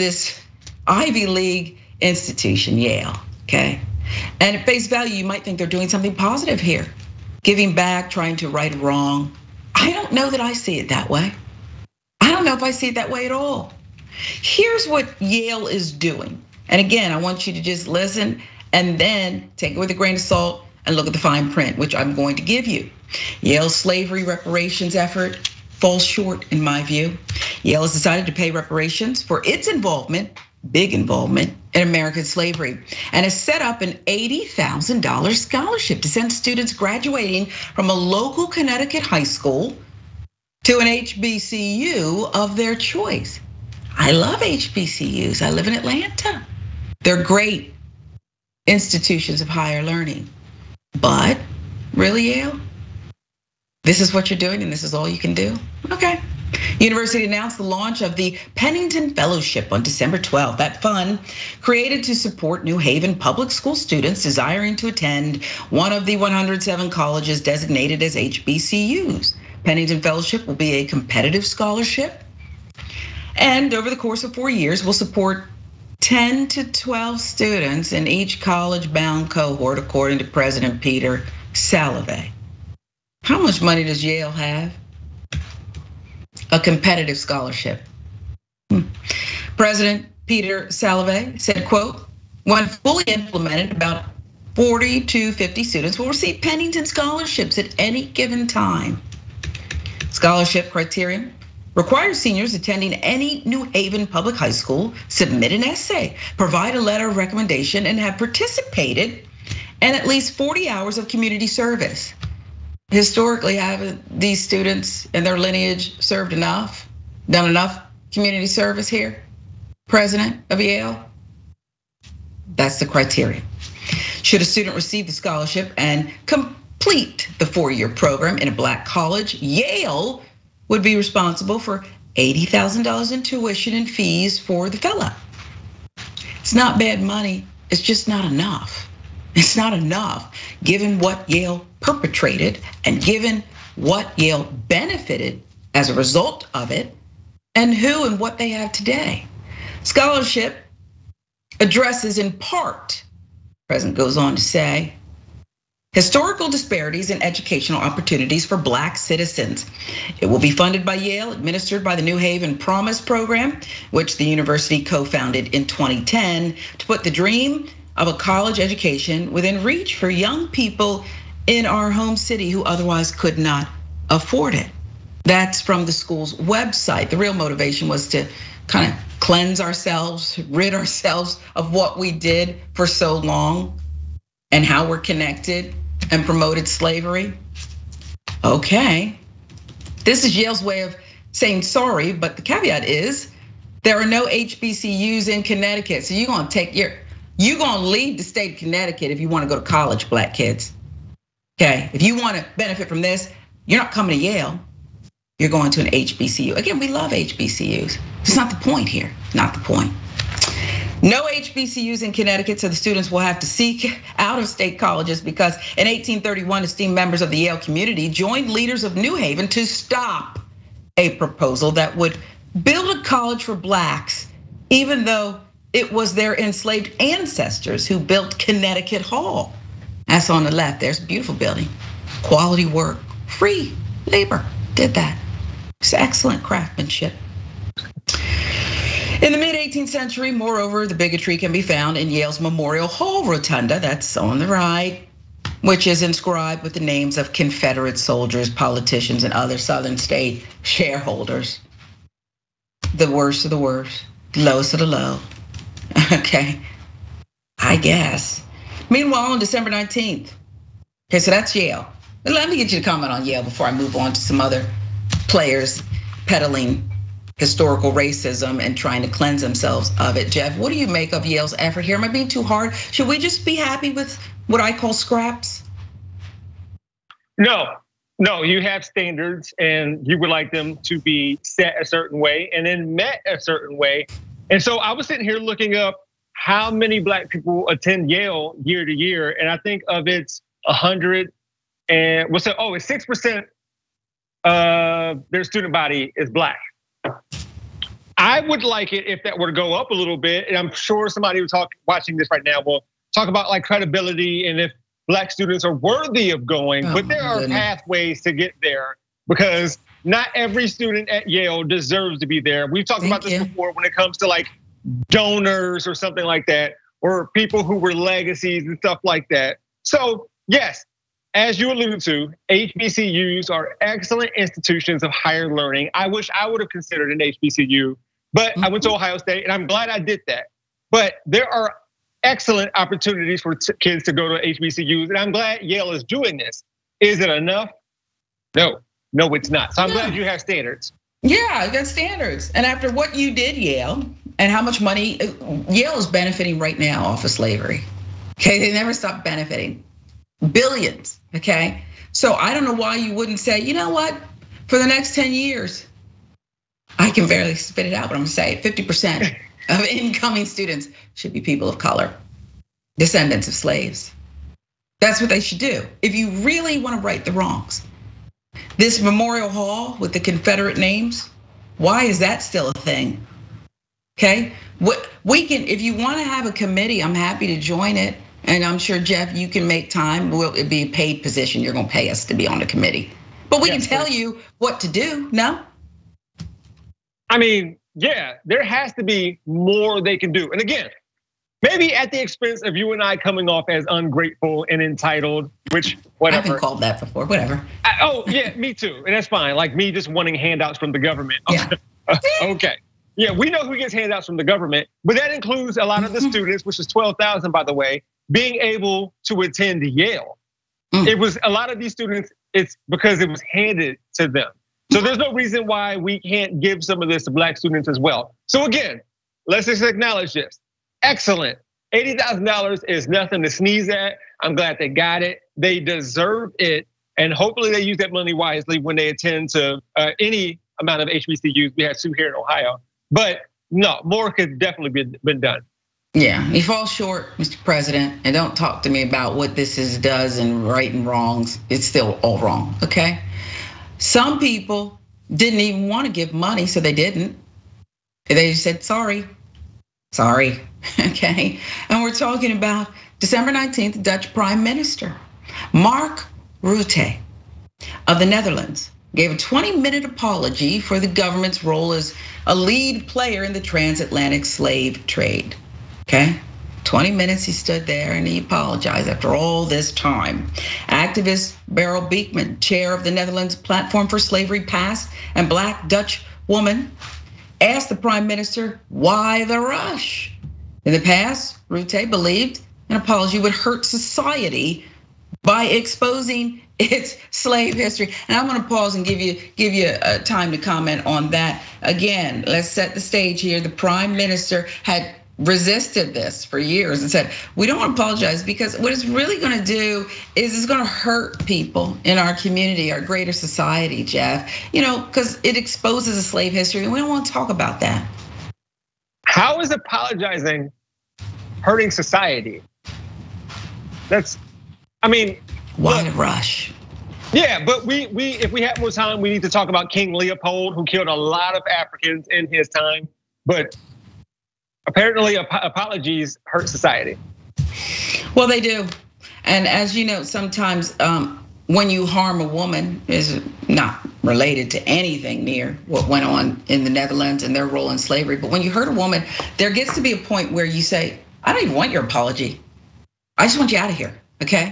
this Ivy League institution, Yale, okay? And at face value, you might think they're doing something positive here, giving back, trying to right a wrong. I don't know that I see it that way. I don't know if I see it that way at all. Here's what Yale is doing. And again, I want you to just listen and then take it with a grain of salt and look at the fine print, which I'm going to give you. Yale's slavery reparations effort falls short, in my view. Yale has decided to pay reparations for its involvement, big involvement, in American slavery, and has set up an $80,000 scholarship to send students graduating from a local Connecticut high school to an HBCU of their choice. I love HBCUs. I live in Atlanta. They're great institutions of higher learning. But really, Yale? This is what you're doing and this is all you can do? Okay. University announced the launch of the Pennington Fellowship on December 12th. That fund, created to support New Haven public school students desiring to attend one of the 107 colleges designated as HBCUs. Pennington Fellowship will be a competitive scholarship, and over the course of 4 years will support 10 to 12 students in each college-bound cohort, according to President Peter Salovey. How much money does Yale have? A competitive scholarship. President Peter Salovey said, quote, when fully implemented, about 40 to 50 students will receive Pennington scholarships at any given time. Scholarship criterion requires seniors attending any New Haven public high school submit an essay, provide a letter of recommendation, and have participated in at least 40 hours of community service. Historically, haven't these students and their lineage served enough, done enough community service here? President of Yale? That's the criteria. Should a student receive the scholarship and complete the 4-year program in a black college, Yale would be responsible for $80,000 in tuition and fees for the fellow. It's not bad money, it's just not enough. It's not enough given what Yale perpetrated and given what Yale benefited as a result of it and who and what they have today. Scholarship addresses in part, the president goes on to say, historical disparities in educational opportunities for black citizens. It will be funded by Yale, administered by the New Haven Promise program, which the university co-founded in 2010 to put the dream of a college education within reach for young people in our home city who otherwise could not afford it. That's from the school's website. The real motivation was to kind of cleanse ourselves, rid ourselves of what we did for so long and how we're connected and promoted slavery. Okay, this is Yale's way of saying sorry, but the caveat is there are no HBCUs in Connecticut. So you're gonna leave the state of Connecticut if you wanna go to college, black kids. Okay, if you wanna benefit from this, you're not coming to Yale, you're going to an HBCU. Again, we love HBCUs. It's not the point here, not the point. No HBCUs in Connecticut, so the students will have to seek out of state colleges because in 1831, esteemed members of the Yale community joined leaders of New Haven to stop a proposal that would build a college for blacks, even though it was their enslaved ancestors who built Connecticut Hall. That's on the left, there's a beautiful building, quality work, free labor, did that. It's excellent craftsmanship. In the mid-18th century, moreover, the bigotry can be found in Yale's Memorial Hall Rotunda, that's on the right, which is inscribed with the names of Confederate soldiers, politicians, and other Southern state shareholders. The worst of the worst, lowest of the low. Okay, I guess. Meanwhile, on December 19th, okay, so that's Yale. Let me get you to comment on Yale before I move on to some other players peddling historical racism and trying to cleanse themselves of it. Jeff, what do you make of Yale's effort here? Am I being too hard? Should we just be happy with what I call scraps? No, you have standards and you would like them to be set a certain way and then met a certain way. And so I was sitting here looking up how many black people attend Yale year to year. And I think of it's 100 and it's 6% of their student body is black. I would like it if that were to go up a little bit. And I'm sure somebody who's watching this right now will talk about like credibility and if Black students are worthy of going, but there are pathways to get there because not every student at Yale deserves to be there. We've talked about this before when it comes to like donors or something like that, or people who were legacies and stuff like that. So yes, as you alluded to, HBCUs are excellent institutions of higher learning. I wish I would have considered an HBCU, but I went to Ohio State and I'm glad I did that. But there are excellent opportunities for kids to go to HBCUs, and I'm glad Yale is doing this. Is it enough? No, it's not. So I'm glad you have standards. Yeah, you got standards. And after what you did, Yale, and how much money, Yale is benefiting right now off of slavery. Okay, they never stop benefiting. Billions, okay? So I don't know why you wouldn't say, you know what? For the next 10 years, I can barely spit it out, but I'm gonna say 50% of incoming students should be people of color, descendants of slaves. That's what they should do. If you really want to right the wrongs. This Memorial Hall with the Confederate names, why is that still a thing? Okay, we can, if you want to have a committee, I'm happy to join it. And I'm sure, Jeff, you can make time. It'll be a paid position. You're gonna pay us to be on the committee. But we can tell you what to do, no? I mean, yeah, there has to be more they can do. And again, maybe at the expense of you and I coming off as ungrateful and entitled, which whatever. I've been called that before, whatever. Oh yeah, me too, and that's fine. Like me just wanting handouts from the government. Yeah. Okay. Yeah, we know who gets handouts from the government, but that includes a lot of the students, which is 12,000 by the way, being able to attend Yale. It was a lot of these students, it's because it was handed to them. So there's no reason why we can't give some of this to Black students as well. So again, let's just acknowledge this. Excellent, $80,000 is nothing to sneeze at. I'm glad they got it. They deserve it. And hopefully they use that money wisely when they attend to any amount of HBCUs. We have two here in Ohio, but no, more could definitely been done. Yeah, you fall short, Mr. President, and don't talk to me about what this does and right and wrongs. It's still all wrong, okay? Some people didn't even want to give money, so they didn't. They just said, sorry, okay? And we're talking about December 19th, the Dutch Prime Minister, Mark Rutte of the Netherlands, gave a 20-minute apology for the government's role as a lead player in the transatlantic slave trade. Okay, 20 minutes he stood there and he apologized after all this time. Activist Beryl Beekman, chair of the Netherlands Platform for Slavery Past and Black Dutch Woman, asked the prime minister, why the rush? In the past, Rutte believed an apology would hurt society by exposing its slave history. And I'm gonna pause and give you time to comment on that. Again, let's set the stage here. The prime minister had resisted this for years and said, we don't want to apologize because what it's really gonna do is it's gonna hurt people in our community, our greater society, Jeff. Because it exposes a slave history and we don't want to talk about that. How is apologizing hurting society? Why the rush? Yeah, but we if we have more time, we need to talk about King Leopold, who killed a lot of Africans in his time. But apparently apologies hurt society. Well, they do. And as you know, sometimes when you harm a woman is not related to anything near what went on in the Netherlands and their role in slavery. But when you hurt a woman, there gets to be a point where you say, I don't even want your apology. I just want you out of here, okay?